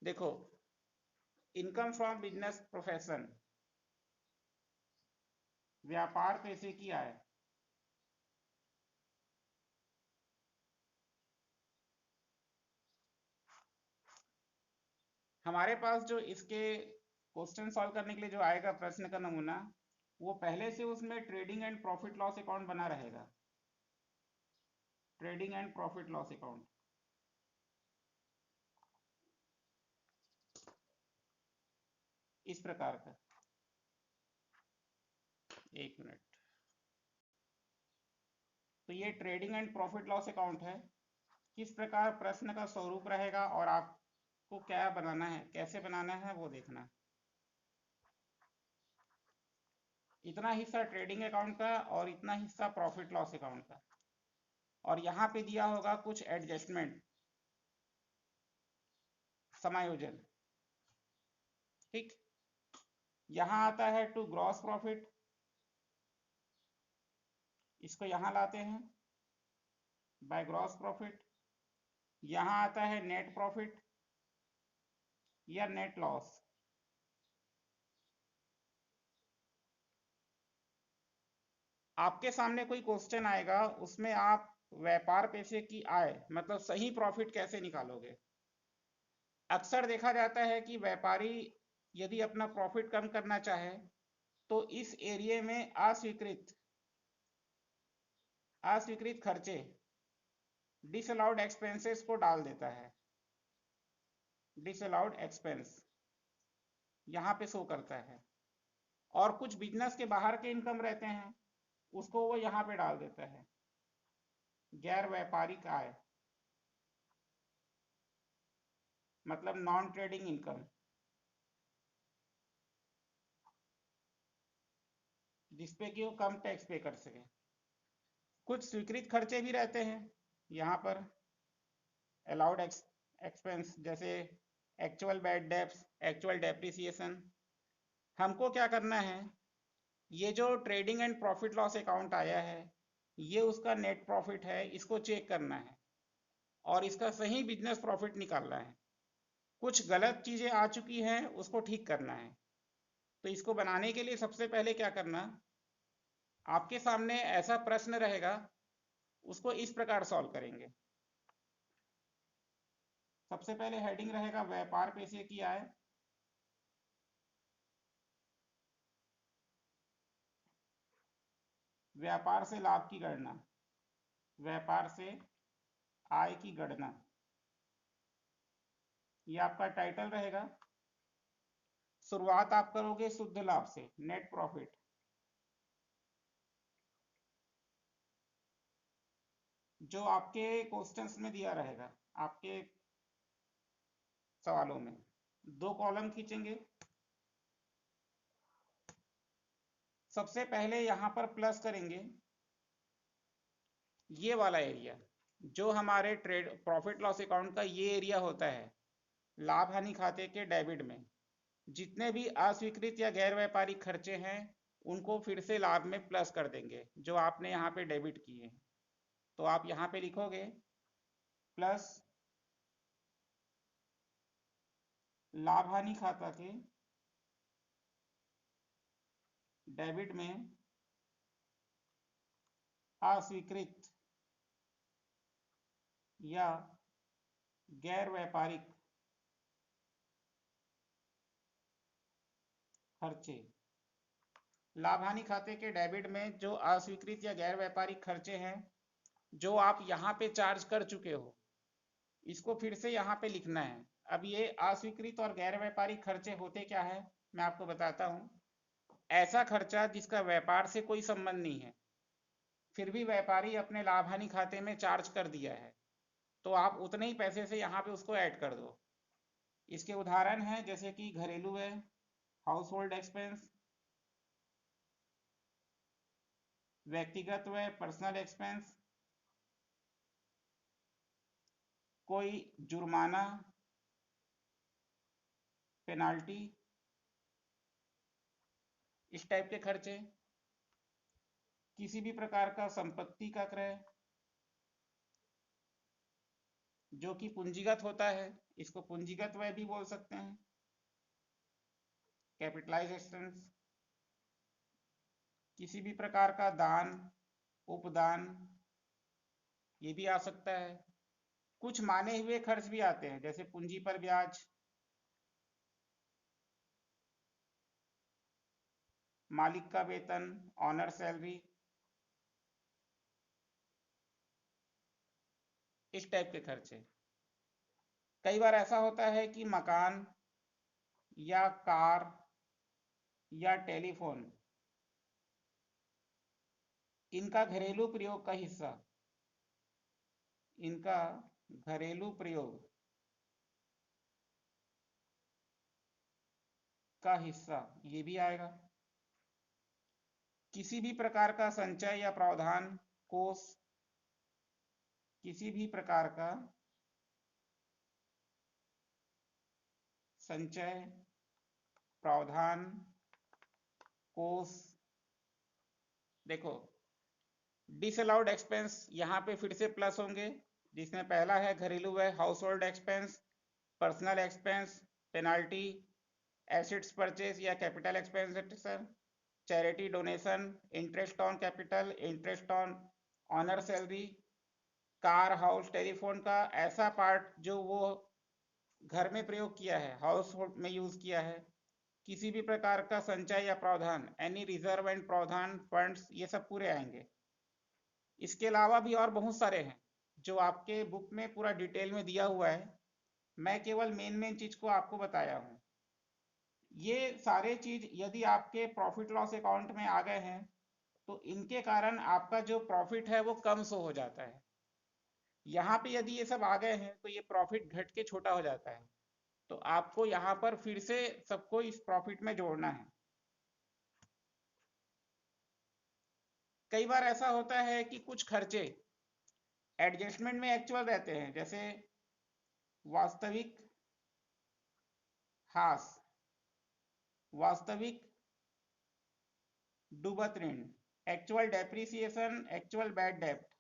देखो, income from business profession, व्यापार पैसे की आय, हमारे पास जो इसके क्वेश्चन सॉल्व करने के लिए जो आएगा प्रश्न का नमूना, वो पहले से उसमें trading and profit loss account बना रहेगा, trading and profit loss account, इस प्रकार का। एक मिनट, तो ये trading and profit loss account है। किस प्रकार प्रश्न का स्वरूप रहेगा और आपको क्या बनाना है, कैसे बनाना है, वो देखना। इतना हिस्सा ट्रेडिंग अकाउंट का और इतना हिस्सा प्रॉफिट लॉस अकाउंट का, और यहाँ पे दिया होगा कुछ एडजस्टमेंट, समायोजन। ठीक, यहाँ आता है टू ग्रॉस प्रॉफिट, इसको यहाँ लाते हैं बाय ग्रॉस प्रॉफिट। यहाँ आता है नेट प्रॉफिट या नेट लॉस। आपके सामने कोई क्वेश्चन आएगा, उसमें आप व्यापार पैसे की आय मतलब सही प्रॉफिट कैसे निकालोगे। अक्सर देखा जाता है कि व्यापारी यदि अपना प्रॉफिट कम करना चाहे तो इस एरिया में अस्वीकृत खर्चे, डिसअलाउड एक्सपेंसेस को डाल देता है। डिसअलाउड एक्सपेंस यहाँ पे शो करता है, और कुछ बिजनेस के बाहर के इनकम रहते हैं उसको वो यहाँ पे डाल देता है, गैर व्यापारिक आय मतलब नॉन ट्रेडिंग इनकम, जिसपे कि वो कम टैक्स पे कर सके। कुछ स्वीकृत खर्चे भी रहते हैं यहाँ पर, अलाउड एक्सपेंस, जैसे actual bad debts, actual depreciation. हमको क्या करना है, ये जो trading and profit loss account आया है, ये उसका नेट प्रॉफिट है, इसको चेक करना है और इसका सही बिजनेस प्रॉफिट निकालना है। कुछ गलत चीज़ें आ चुकी हैं, उसको ठीक करना है। तो इसको बनाने के लिए सबसे पहले क्या करना, आपके सामने ऐसा प्रश्न रहेगा, उसको इस प्रकार सॉल्व करेंगे। सबसे पहले हेडिंग रहेगा व्यापार पैसे की आय, व्यापार से लाभ की गणना, व्यापार से आय की गणना, ये आपका टाइटल रहेगा। शुरुआत आप करोगे शुद्ध लाभ से, नेट प्रॉफिट, जो आपके क्वेश्चंस में दिया रहेगा, आपके सवालों में। दो कॉलम खींचेंगे। सबसे पहले यहां पर प्लस करेंगे ये वाला एरिया, जो हमारे ट्रेड प्रॉफिट लॉस अकाउंट का ये एरिया होता है, लाभ हानि खाते के डेबिट में जितने भी अस्वीकृत या गैर व्यापारिक खर्चे हैं उनको फिर से लाभ में प्लस कर देंगे, जो आपने यहाँ पे डेबिट किए हैं। तो आप यहाँ पे लिखोगे प्लस लाभ हानि खाता के डेबिट में अस्वीकृत या गैर व्यापारिक खर्चे। लाभ हानि खाते के डेबिट में जो अस्वीकृत या गैर व्यापारिक खर्चे हैं जो आप यहाँ पे चार्ज कर चुके हो, इसको फिर से यहाँ पे लिखना है। अब ये अस्वीकृत और गैर व्यापारिक खर्चे होते क्या है, मैं आपको बताता हूँ। ऐसा खर्चा जिसका व्यापार से कोई संबंध नहीं है, फिर भी व्यापारी अपने लाभ हानि खाते में चार्ज कर दिया है, तो आप उतने ही पैसे से यहाँ पे उसको ऐड कर दो। इसके उदाहरण हैं जैसे कि घरेलू है, हाउस होल्ड एक्सपेंस, व्यक्तिगत व्यय, पर्सनल एक्सपेंस, कोई जुर्माना, पेनाल्टी, इस टाइप के खर्चे, किसी भी प्रकार का संपत्ति का क्रय, जो कि पूंजीगत होता है, इसको पूंजीगत व्यय भी बोल सकते हैं, कैपिटलाइज एक्सपेंस। किसी भी प्रकार का दान, उपदान, ये भी आ सकता है। कुछ माने हुए खर्च भी आते हैं, जैसे पूंजी पर ब्याज, मालिक का वेतन, ऑनर सैलरी, इस टाइप के खर्चे। कई बार ऐसा होता है कि मकान या कार या टेलीफोन, इनका घरेलू प्रयोग का हिस्सा, इनका घरेलू प्रयोग का हिस्सा ये भी आएगा। किसी भी प्रकार का संचय या प्रावधान कोष, किसी भी प्रकार का संचय, प्रावधान, कोष। देखो, डिसअलाउड एक्सपेंस यहाँ पे फिर से प्लस होंगे, जिसमें पहला है घरेलू व्यय, household expense, personal expense, penalty, assets purchase या capital expenditure, charity donation, interest on capital, interest on owner salary, car, house, telephone का ऐसा पार्ट जो वो घर में प्रयोग किया है, हाउस होल्ड में यूज किया है। किसी भी प्रकार का संचय या प्रावधान, एनी रिजर्व एंड प्रावधान फंड्स, ये सब पूरे आएंगे। इसके अलावा भी और बहुत सारे हैं जो आपके बुक में पूरा डिटेल में दिया हुआ है, मैं केवल मेन मेन चीज को आपको बताया हूँ। ये सारे चीज यदि आपके प्रॉफिट लॉस अकाउंट में आ गए हैं तो इनके कारण आपका जो प्रॉफिट है वो कम सो हो जाता है। यहाँ पे यदि ये सब आ गए हैं तो ये प्रॉफिट घट के छोटा हो जाता है, तो आपको यहाँ पर फिर से सबको इस प्रॉफिट में जोड़ना है। कई बार ऐसा होता है कि कुछ खर्चे एडजस्टमेंट में एक्चुअल रहते हैं, जैसे वास्तविक हास, वास्तविक डूबत ऋण, एक्चुअल डेप्रिसिएशन, एक्चुअल बैड डेप्ट।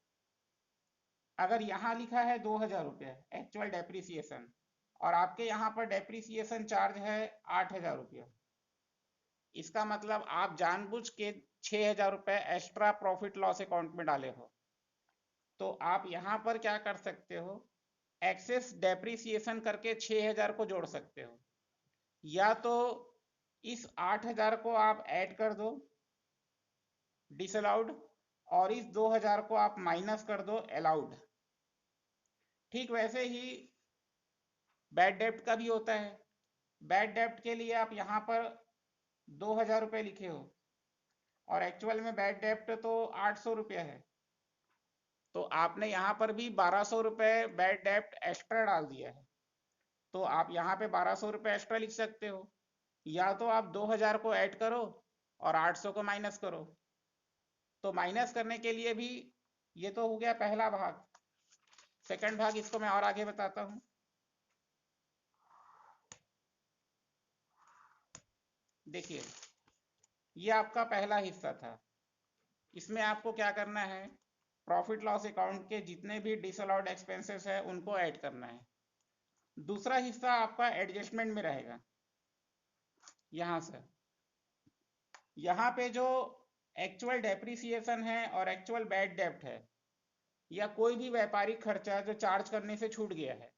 अगर यहाँ लिखा है 2,000 रुपये एक्चुअल डेप्रिसिएशन और आपके यहाँ पर डेप्रिसिएशन चार्ज है 8,000 रुपये, इसका मतलब आप जानबूझ के 6,000 रुपये एक्स्ट्रा प्रॉफिट लॉस अकाउंट में डाले हो। तो आप यहाँ पर क्या कर सकते हो, एक्सेस डेप्रिसिएशन करके 6,000 को जोड़ सकते हो, या तो इस 8,000 को आप ऐड कर दो डिसअलाउड और इस 2,000 को आप माइनस कर दो अलाउड। ठीक वैसे ही बैड डेप्ट का भी होता है। बैड डेप्ट के लिए आप यहाँ पर 2,000 रुपये लिखे हो और एक्चुअल में बैड डेप्ट तो 800 रुपये है, तो आपने यहाँ पर भी 1,200 रुपये बैड डेप्ट एक्स्ट्रा डाल दिया है, तो आप यहाँ पे 1,200 रुपये एक्स्ट्रा लिख सकते हो। या तो आप 2,000 को ऐड करो और 800 को माइनस करो। तो माइनस करने के लिए भी, ये तो हो गया पहला भाग। सेकंड भाग इसको मैं और आगे बताता हूँ। देखिए, ये आपका पहला हिस्सा था। इसमें आपको क्या करना है, प्रॉफिट लॉस अकाउंट के जितने भी डिसअलाउड एक्सपेंसेस है उनको ऐड करना है। दूसरा हिस्सा आपका एडजस्टमेंट में रहेगा। यहाँ से यहाँ पे जो एक्चुअल डेप्रिसिएशन है और एक्चुअल बैड डेप्ट है, या कोई भी व्यापारिक खर्चा जो चार्ज करने से छूट गया है,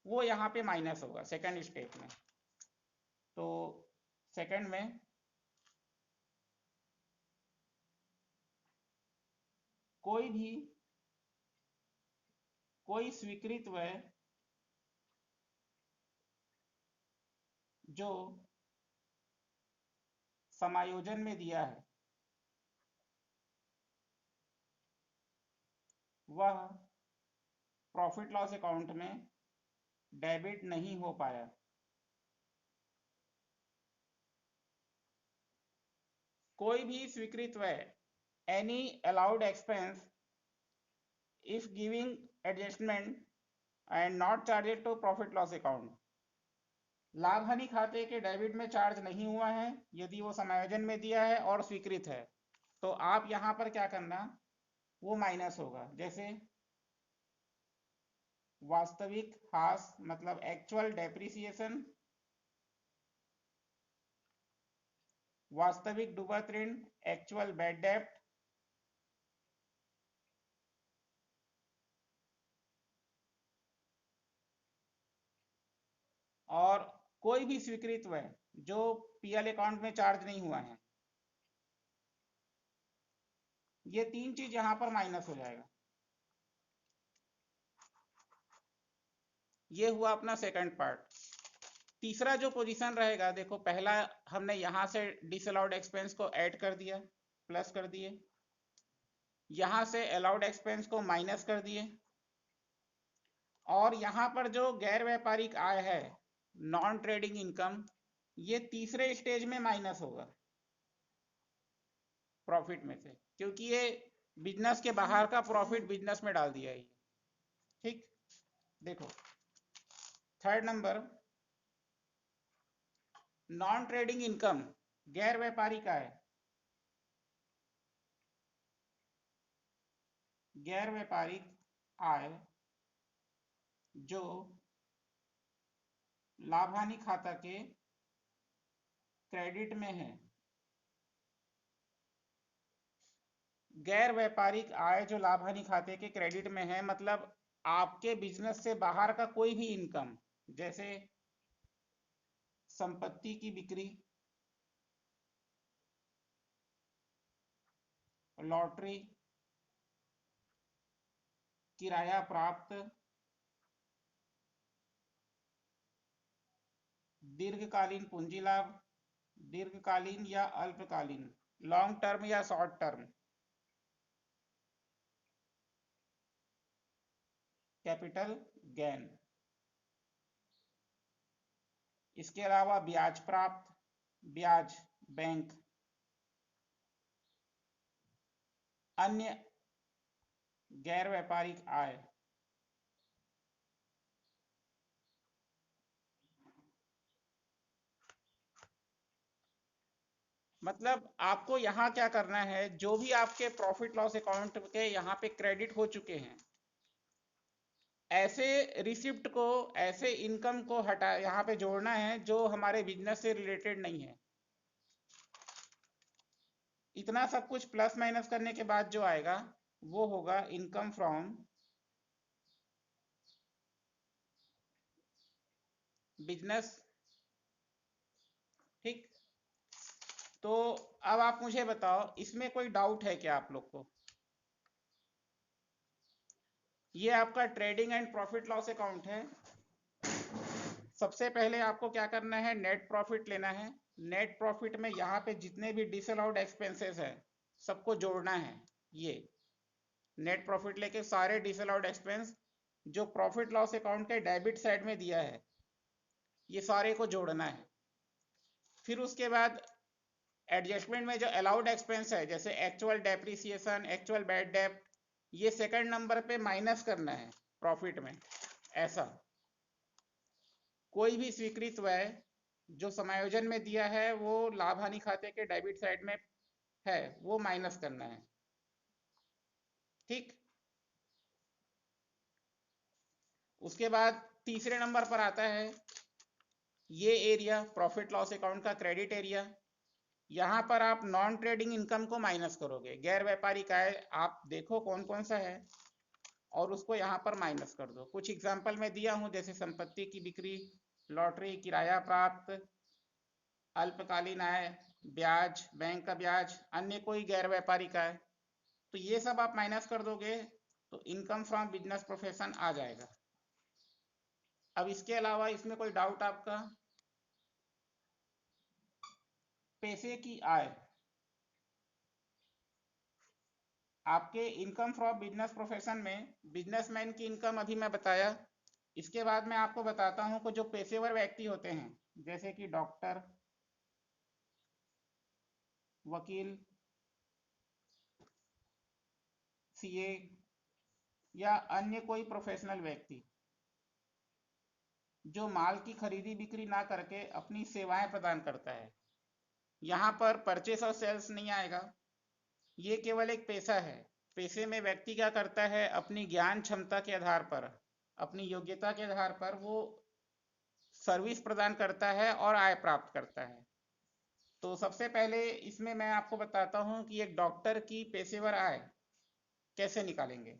वो यहाँ पे माइनस होगा सेकंड स्टेप में। तो सेकंड में कोई स्वीकृत व्यय जो समायोजन में दिया है वह प्रॉफिट लॉस अकाउंट में डेबिट नहीं हो पाया। कोई भी स्वीकृत व्यय, any allowed expense if giving adjustment and not charged to profit loss account, लाभ हानि खाते के डेबिट में चार्ज नहीं हुआ है यदि वो समायोजन में दिया है और स्वीकृत है, तो आप यहाँ पर क्या करना, वो माइनस होगा। जैसे वास्तविक ह्रास मतलब एक्चुअल डेप्रिसिएशन, वास्तविक डूबत ऋण एक्चुअल बैड डेब्ट, और कोई भी स्वीकृत व्यय जो पीएल अकाउंट में चार्ज नहीं हुआ है। ये तीन चीज यहां पर माइनस हो जाएगा। ये हुआ अपना सेकंड पार्ट। तीसरा जो पोजीशन रहेगा, देखो पहला हमने यहां से डिसअलाउड एक्सपेंस को ऐड कर दिया, प्लस कर दिए, यहां से अलाउड एक्सपेंस को माइनस कर दिए, और यहां पर जो गैर व्यापारिक आय है, नॉन ट्रेडिंग इनकम, ये तीसरे स्टेज में माइनस होगा प्रॉफिट में से, क्योंकि ये बिजनेस के बाहर का प्रॉफिट बिजनेस में डाल दिया है। ठीक, देखो third number, non trading income, गैर व्यापारिक आय, गैर व्यापारिक आय जो लाभ हानि खाता के क्रेडिट में है। गैर व्यापारिक आय जो लाभ हानि खाते के क्रेडिट में है, मतलब आपके बिजनेस से बाहर का कोई भी इनकम, जैसे संपत्ति की बिक्री, लॉटरी, किराया प्राप्त, दीर्घकालीन पूंजी लाभ, दीर्घकालीन या अल्पकालीन, लॉन्ग टर्म या शॉर्ट टर्म कैपिटल गेन। इसके अलावा ब्याज प्राप्त, ब्याज बैंक, अन्य गैर व्यापारिक आय। मतलब आपको यहाँ क्या करना है, जो भी आपके प्रॉफिट लॉस अकाउंट के यहाँ पे क्रेडिट हो चुके हैं, ऐसे रिसिप्ट को, ऐसे इनकम को हटा यहाँ पे जोड़ना है जो हमारे बिजनेस से रिलेटेड नहीं है। इतना सब कुछ प्लस माइनस करने के बाद जो आएगा वो होगा इनकम फ्रॉम बिजनेस। ठीक, तो अब आप मुझे बताओ, इसमें कोई डाउट है क्या आप लोग को? ये आपका trading and profit loss account है। सबसे पहले आपको क्या करना है, नेट प्रॉफिट लेना है। नेट प्रॉफिट में यहाँ पे जितने भी डिसअलाउड एक्सपेंसेस है सबको जोड़ना है। ये नेट प्रॉफिट लेके सारे डिसअलाउड एक्सपेंस जो प्रॉफिट लॉस अकाउंट के डेबिट साइड में दिया है, ये सारे को जोड़ना है। फिर उसके बाद एडजस्टमेंट में जो अलाउड एक्सपेंस है, जैसे एक्चुअल डेप्रिसिएशन, एक्चुअल बैड डेब्ट, ये सेकंड नंबर पे माइनस करना है प्रॉफिट में। ऐसा कोई भी स्वीकृत व्यय जो समायोजन में दिया है वो लाभ हानि खाते के डेबिट साइड में है, वो माइनस करना है। ठीक, उसके बाद तीसरे नंबर पर आता है ये एरिया, प्रॉफिट लॉस अकाउंट का क्रेडिट एरिया। यहां पर आप नॉन ट्रेडिंग इनकम को माइनस करोगे, गैर व्यापारिक आय आप देखो कौन कौन सा है और उसको यहाँ पर माइनस कर दो। कुछ एग्जाम्पल मैं दिया हूं, जैसे संपत्ति की बिक्री, लॉटरी, किराया प्राप्त, अल्पकालीन आय, ब्याज, बैंक का ब्याज, अन्य कोई गैर व्यापारिक आय, तो ये सब आप माइनस कर दोगे तो इनकम फ्रॉम बिजनेस प्रोफेशन आ जाएगा। अब इसके अलावा इसमें कोई डाउट आपका? पैसे की आय, आपके इनकम फ्रॉम बिजनेस प्रोफेशन में बिजनेसमैन की इनकम अभी मैं बताया। इसके बाद मैं आपको बताता हूं कि जो पेशेवर व्यक्ति होते हैं, जैसे कि डॉक्टर, वकील, सीए या अन्य कोई प्रोफेशनल व्यक्ति जो माल की खरीदी बिक्री ना करके अपनी सेवाएं प्रदान करता है, यहाँ पर परचेस और सेल्स नहीं आएगा। ये केवल एक पेशा है। पेशे में व्यक्ति क्या करता है, अपनी ज्ञान क्षमता के आधार पर अपनी योग्यता के आधार पर वो सर्विस प्रदान करता है और आय प्राप्त करता है। तो सबसे पहले इसमें मैं आपको बताता हूँ कि एक डॉक्टर की पेशेवर आय कैसे निकालेंगे।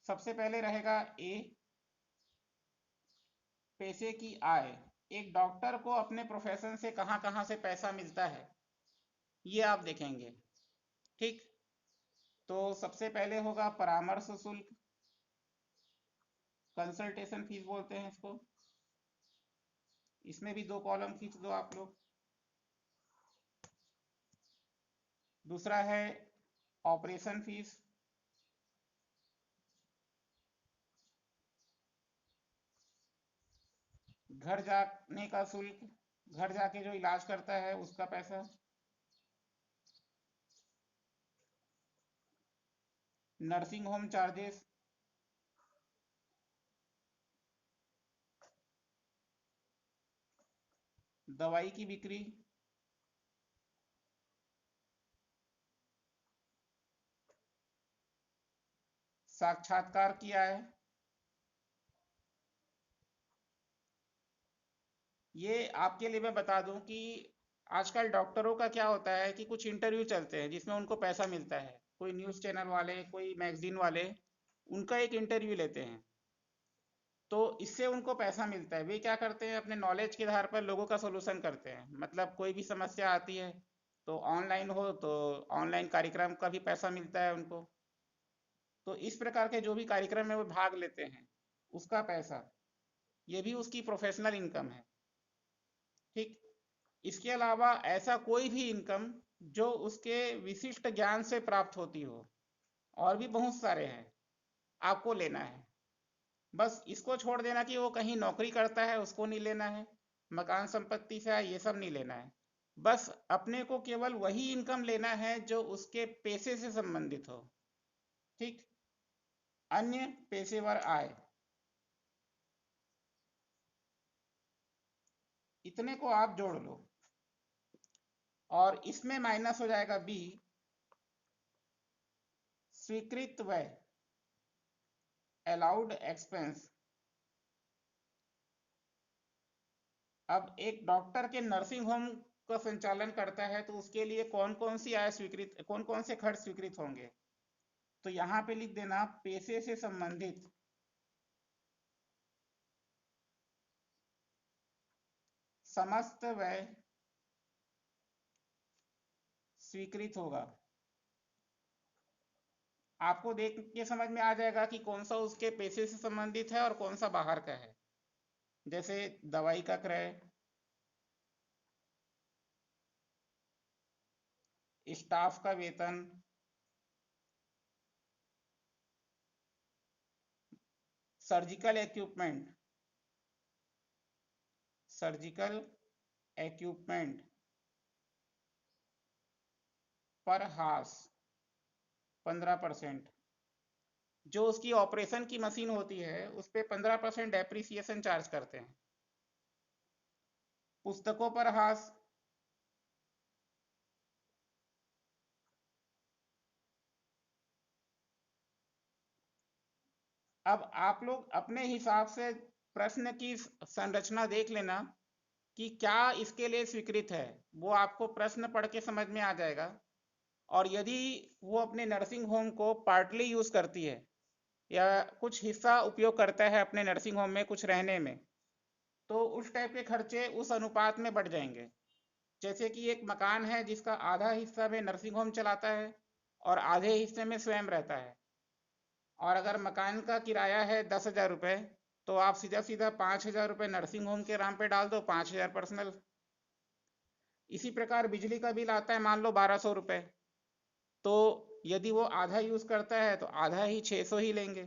सबसे पहले रहेगा ए, पैसे की आय। एक डॉक्टर को अपने प्रोफेशन से कहाँ कहाँ से पैसा मिलता है ये आप देखेंगे। ठीक, तो सबसे पहले होगा परामर्श शुल्क, कंसल्टेशन फीस बोलते हैं इसको। इसमें भी 2 कॉलम खींच दो आप लोग। दूसरा है ऑपरेशन फीस, घर जाने का शुल्क, घर जाके जो इलाज करता है उसका पैसा। नर्सिंग होम चार्जेस, दवाई की बिक्री, साक्षात्कार की आय। ये आपके लिए मैं बता दूं कि आजकल डॉक्टरों का क्या होता है कि कुछ इंटरव्यू चलते हैं जिसमें उनको पैसा मिलता है। कोई न्यूज़ चैनल वाले, कोई मैगजीन वाले उनका एक इंटरव्यू लेते हैं, तो इससे उनको पैसा मिलता है। वे क्या करते हैं, अपने नॉलेज के आधार पर लोगों का सोल्यूशन करते हैं। मतलब कोई भी समस्या आती है तो ऑनलाइन हो तो ऑनलाइन कार्यक्रम का भी पैसा मिलता है उनको। तो इस प्रकार के जो भी कार्यक्रम में वो भाग लेते हैं उसका पैसा, ये भी उसकी प्रोफेशनल इनकम है। ठीक, इसके अलावा ऐसा कोई भी इनकम जो उसके विशिष्ट ज्ञान से प्राप्त होती हो, और भी बहुत सारे हैं, आपको लेना है। बस इसको छोड़ देना कि वो कहीं नौकरी करता है उसको नहीं लेना है, मकान संपत्ति से ये सब नहीं लेना है। बस अपने को केवल वही इनकम लेना है जो उसके पेशे से संबंधित हो। ठीक, अन्य पेशेवर आय, इतने को आप जोड़ लो और इसमें माइनस हो जाएगा बी, स्वीकृत व्यय, अलाउड एक्सपेंस। अब एक डॉक्टर के नर्सिंग होम का संचालन करता है तो उसके लिए कौन कौन सी आय स्वीकृत, कौन कौन से खर्च स्वीकृत होंगे। तो यहाँ पे लिख देना पेशे से संबंधित समस्त व्यय स्वीकृत होगा। आपको देख के समझ में आ जाएगा कि कौन सा उसके पेशे से संबंधित है और कौन सा बाहर का है। जैसे दवाई का क्रय, स्टाफ का वेतन, सर्जिकल इक्विपमेंट, सर्जिकल इक्विपमेंट पर हास 15%। जो उसकी ऑपरेशन की मशीन होती है उस पे 15% डेप्रिसिएशन चार्ज करते हैं। पुस्तकों पर हास, अब आप लोग अपने हिसाब से प्रश्न की संरचना देख लेना कि क्या इसके लिए स्वीकृत है। वो आपको प्रश्न पढ़ के समझ में आ जाएगा। और यदि वो अपने नर्सिंग होम को पार्टली यूज करती है या कुछ हिस्सा उपयोग करता है अपने नर्सिंग होम में कुछ रहने में, तो उस टाइप के खर्चे उस अनुपात में बढ़ जाएंगे। जैसे कि एक मकान है जिसका आधा हिस्सा में नर्सिंग होम चलाता है और आधे हिस्से में स्वयं रहता है, और अगर मकान का किराया है 10,000 रुपये, तो आप सीधा सीधा 5,000 रुपये नर्सिंग होम के नाम पे डाल दो, 5,000 पर्सनल। इसी प्रकार बिजली का बिल आता है मान लो 1,200 रुपये, तो यदि वो आधा यूज करता है तो आधा ही 600 ही लेंगे।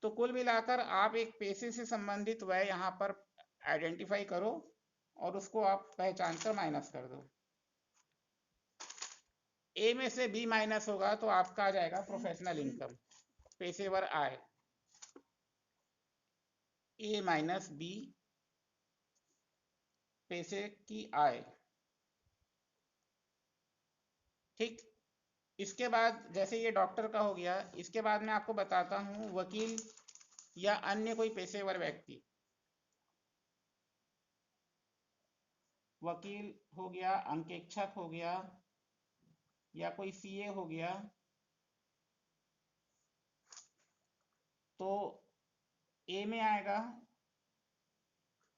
तो कुल मिलाकर आप एक पेशे से संबंधित व्यय यहाँ पर आइडेंटिफाई करो और उसको आप पहचान कर माइनस कर दो। ए में से बी माइनस होगा तो आपका आ जाएगा प्रोफेशनल इनकम, पेशेवर आय। ए माइनस बी, पेशे की आय। ठीक। इसके बाद जैसे ये डॉक्टर का हो गया, इसके बाद मैं आपको बताता हूँ वकील या अन्य कोई पेशेवर व्यक्ति। वकील हो गया, अंकेक्षक हो गया, या कोई सीए हो गया। तो ए में आएगा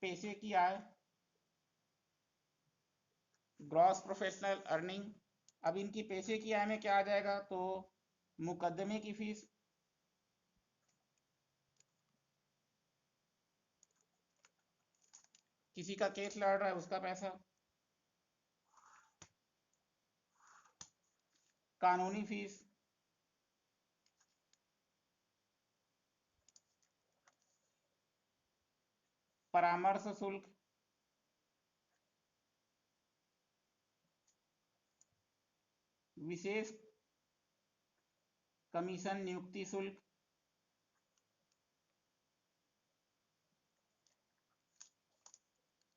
पैसे की आय, ग्रॉस प्रोफेशनल अर्निंग। अब इनकी पैसे की आय में क्या आ जाएगा, तो मुकदमे की फीस, किसी का केस लड़ रहा है उसका पैसा, कानूनी फीस, परामर्श शुल्क, विशेष कमीशन नियुक्ति शुल्क,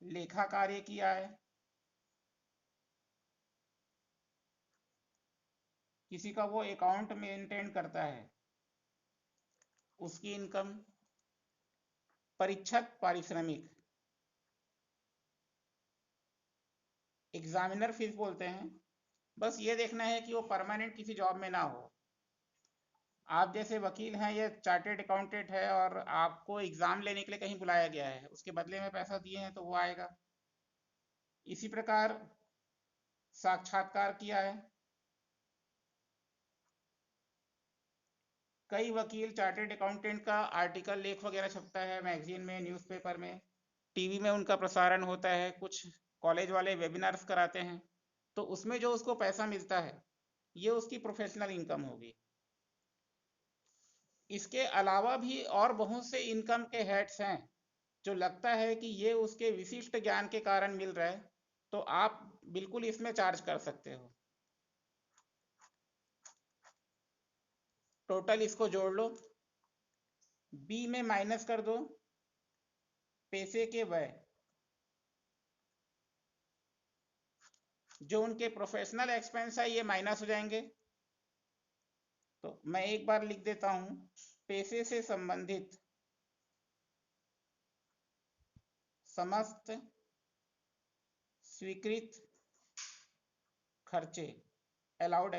लेखा कार्य की आय, किसी का वो अकाउंट मेंटेन करता है उसकी इनकम, परीक्षक पारिश्रमिक, एग्जामिनर फीस बोलते हैं। बस ये देखना है कि वो परमानेंट किसी जॉब में ना हो। आप जैसे वकील हैं या चार्टेड अकाउंटेंट है और आपको एग्जाम लेने के लिए कहीं बुलाया गया है, उसके बदले में पैसा दिए हैं तो वो आएगा। इसी प्रकार साक्षात्कार किया है। कई वकील चार्टेड अकाउंटेंट का आर्टिकल लेख वगैरह छपता है मैगजीन में, न्यूज़पेपर में, टीवी में उनका प्रसारण होता है, कुछ कॉलेज वाले वेबिनार्स कराते हैं, तो उसमें जो उसको पैसा मिलता है ये उसकी प्रोफेशनल इनकम होगी। इसके अलावा भी और बहुत से इनकम के हेड्स हैं जो लगता है कि ये उसके विशिष्ट ज्ञान के कारण मिल रहा है, तो आप बिल्कुल इसमें चार्ज कर सकते हो। टोटल इसको जोड़ लो, बी में माइनस कर दो पैसे के व्यय, जो उनके प्रोफेशनल एक्सपेंस है ये माइनस हो जाएंगे। तो मैं एक बार लिख देता हूं, पैसे से संबंधित समस्त स्वीकृत खर्चे, अलाउड